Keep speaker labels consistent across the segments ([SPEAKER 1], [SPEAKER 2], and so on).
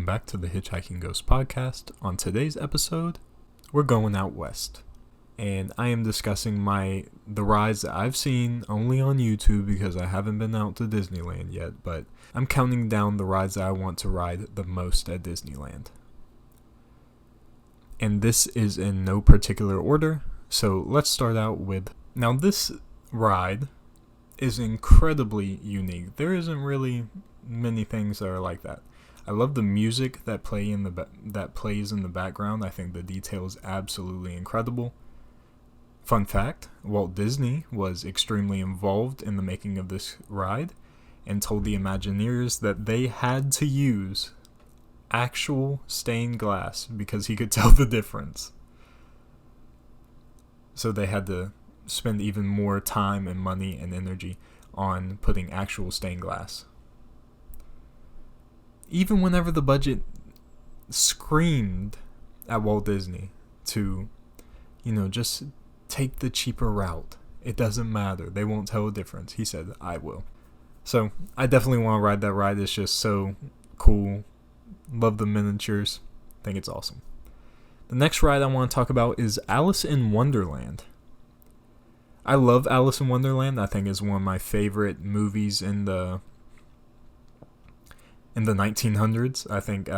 [SPEAKER 1] back to the Hitchhiking Ghost podcast. On today's episode, we're going out west. And I am discussing the rides that I've seen only on YouTube because I haven't been out to Disneyland yet, but I'm counting down the rides that I want to ride the most at Disneyland. And this is in no particular order, so let's start out with... Now this ride is incredibly unique. There isn't really many things that are like that. I love the music that plays in the background. I think the detail is absolutely incredible. Fun fact, Walt Disney was extremely involved in the making of this ride and told the Imagineers that they had to use actual stained glass because he could tell the difference. So they had to spend even more time and money and energy on putting actual stained glass. Even whenever the budget screamed at Walt Disney to, just take the cheaper route. It doesn't matter. They won't tell a difference. He said, I will. So, I definitely want to ride that ride. It's just so cool. Love the miniatures. Think it's awesome. The next ride I want to talk about is Alice in Wonderland. I love Alice in Wonderland. I think it's one of my favorite movies in the 1900s. I think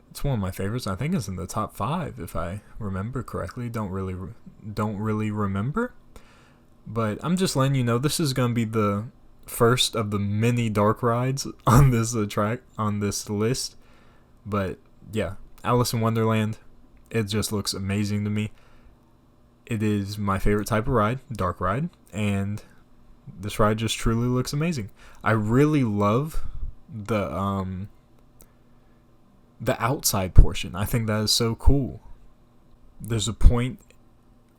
[SPEAKER 1] it's one of my favorites. I think it's in the top 5 if I remember correctly. Don't really remember, but I'm just letting you know this is going to be the first of the many dark rides on this list. But yeah, Alice in Wonderland, it just looks amazing to me. It is my favorite type of ride, dark ride, and this ride just truly looks amazing. I really love the outside portion. I think that is so cool. There's a point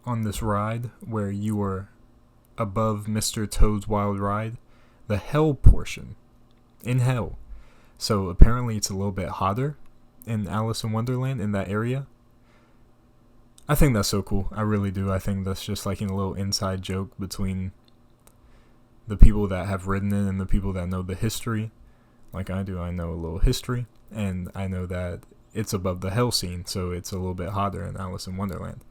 [SPEAKER 1] on this ride where you are above Mr. Toad's Wild Ride, the hell portion, in hell. So apparently it's a little bit hotter in Alice in Wonderland in that area. I think that's so cool. I really do. I think that's just like a little inside joke between the people that have ridden it and the people that know the history. Like I do, I know a little history, and I know that it's above the hell scene, so it's a little bit hotter in Alice in Wonderland.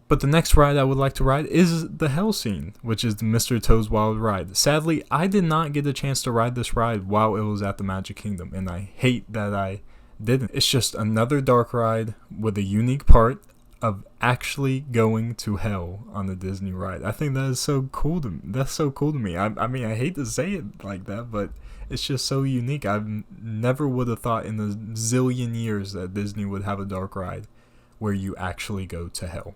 [SPEAKER 1] But the next ride I would like to ride is the hell scene, which is the Mr. Toad's Wild Ride. Sadly, I did not get a chance to ride this ride while it was at the Magic Kingdom, and I hate that I didn't. It's just another dark ride with a unique part of actually going to hell on the Disney ride. I think that is so cool to me. That's so cool to me. I mean, I hate to say it like that, but it's just so unique. I never would have thought in a zillion years that Disney would have a dark ride where you actually go to hell.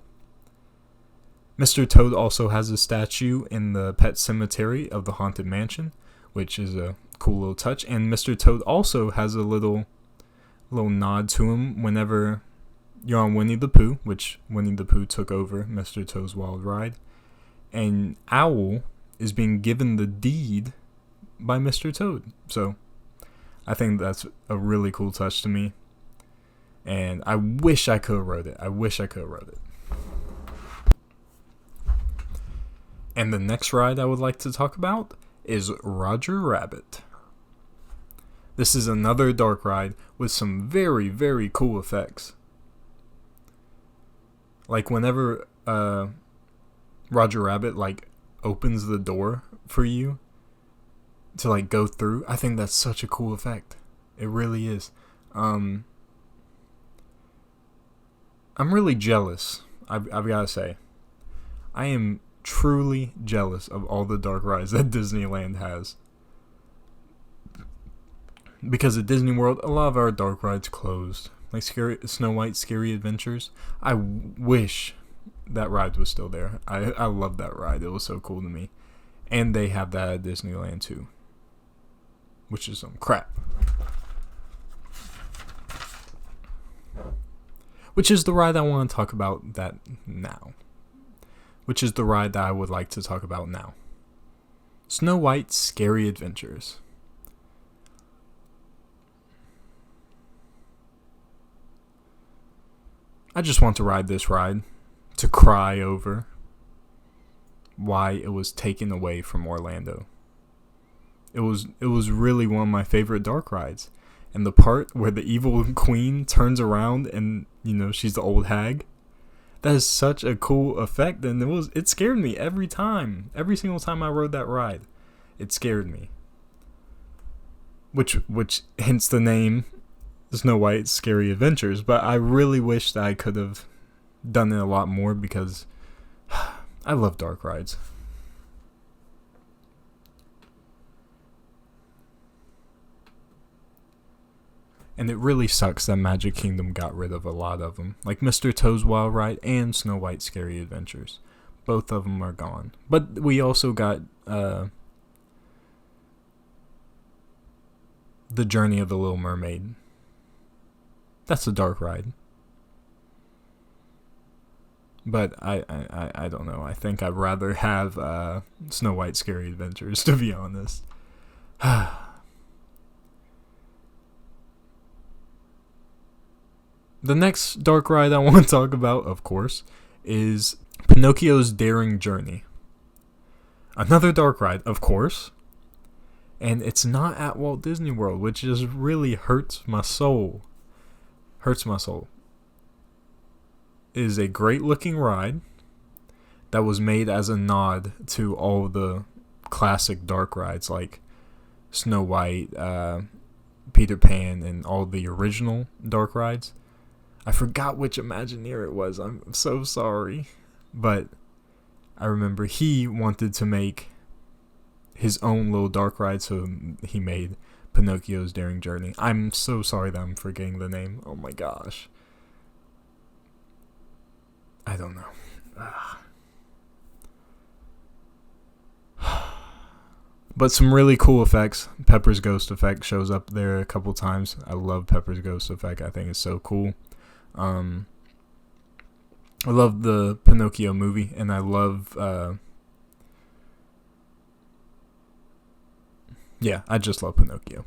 [SPEAKER 1] Mr. Toad also has a statue in the Pet Cemetery of the Haunted Mansion, which is a cool little touch. And Mr. Toad also has a little nod to him whenever you're on Winnie the Pooh, which Winnie the Pooh took over Mr. Toad's Wild Ride. And Owl is being given the deed by Mr. Toad. So I think that's a really cool touch to me. And I wish I could have wrote it. And the next ride I would like to talk about is Roger Rabbit. This is another dark ride with some very, very cool effects. Like whenever Roger Rabbit opens the door for you to go through, I think that's such a cool effect. It really is. I'm really jealous. I've got to say, I am truly jealous of all the dark rides that Disneyland has. Because at Disney World, a lot of our dark rides closed. Like Snow White's Scary Adventures. I wish that ride was still there. I love that ride. It was so cool to me. And they have that at Disneyland too. Which is some crap. Which is the ride I want to talk about now. Which is the ride that I would like to talk about now. Snow White's Scary Adventures. I just want to ride this ride to cry over why it was taken away from Orlando. It was really one of my favorite dark rides. And the part where the evil queen turns around and, she's the old hag. That is such a cool effect, and it scared me every time. Every single time I rode that ride, it scared me. Which hence the name Snow White's Scary Adventures. But I really wish that I could have done it a lot more because I love dark rides. And it really sucks that Magic Kingdom got rid of a lot of them. Like Mr. Toad's Wild Ride and Snow White's Scary Adventures. Both of them are gone. But we also got The Journey of the Little Mermaid. That's a dark ride. But I don't know. I think I'd rather have Snow White's Scary Adventures, to be honest. The next dark ride I want to talk about, of course, is Pinocchio's Daring Journey. Another dark ride, of course. And it's not at Walt Disney World, which just really hurts my soul. Hurts my soul. It is a great looking ride that was made as a nod to all of the classic dark rides like Snow White, Peter Pan, and all the original dark rides. I forgot which Imagineer it was. I'm so sorry. But I remember he wanted to make his own little dark ride, so he made Pinocchio's Daring Journey. I'm so sorry that I'm forgetting the name. Oh my gosh. I don't know. But some really cool effects. Pepper's Ghost Effect shows up there a couple times. I love Pepper's Ghost Effect. I think it's so cool. I love the Pinocchio movie, and I love I just love Pinocchio.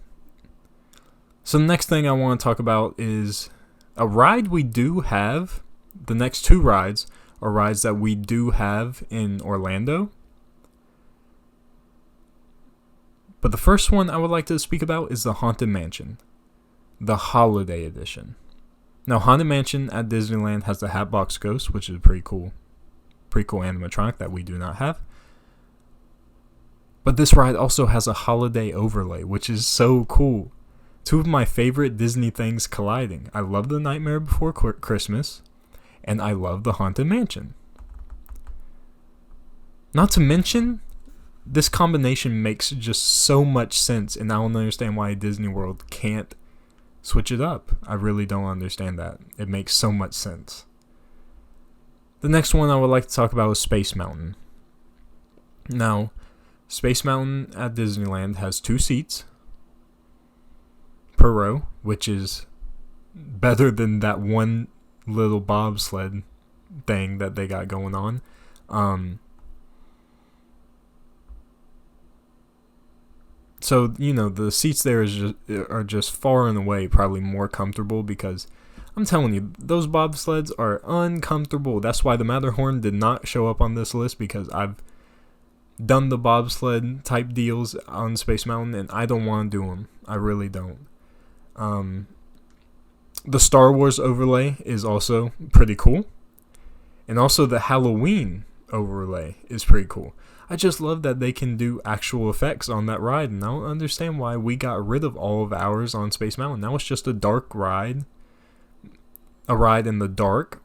[SPEAKER 1] So the next thing I want to talk about is a ride we do have. The next two rides are rides that we do have in Orlando. But the first one I would like to speak about is the Haunted Mansion, the Holiday Edition. Now, Haunted Mansion at Disneyland has the Hatbox Ghost, which is pretty cool animatronic that we do not have. But this ride also has a holiday overlay, which is so cool. Two of my favorite Disney things colliding. I love the Nightmare Before Christmas, and I love the Haunted Mansion. Not to mention, this combination makes just so much sense, and I don't understand why Disney World can't switch it up. I really don't understand that. It makes so much sense. The next one I would like to talk about is Space Mountain. Now, Space Mountain at Disneyland has 2 seats per row, which is better than that one little bobsled thing that they got going on. So, the seats there are just far and away probably more comfortable because I'm telling you, those bobsleds are uncomfortable. That's why the Matterhorn did not show up on this list, because I've done the bobsled type deals on Space Mountain and I don't want to do them. I really don't. The Star Wars overlay is also pretty cool. And also the Halloween overlay is pretty cool. I just love that they can do actual effects on that ride, and I don't understand why we got rid of all of ours on Space Mountain. Now it's just a dark ride. A ride in the dark.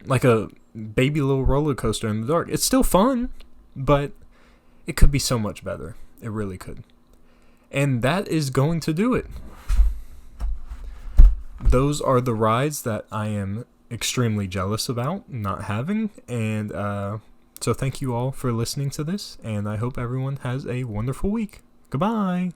[SPEAKER 1] Like a baby little roller coaster in the dark. It's still fun, but it could be so much better. It really could. And that is going to do it. Those are the rides that I am extremely jealous about not having, and so thank you all for listening to this, and I hope everyone has a wonderful week. Goodbye.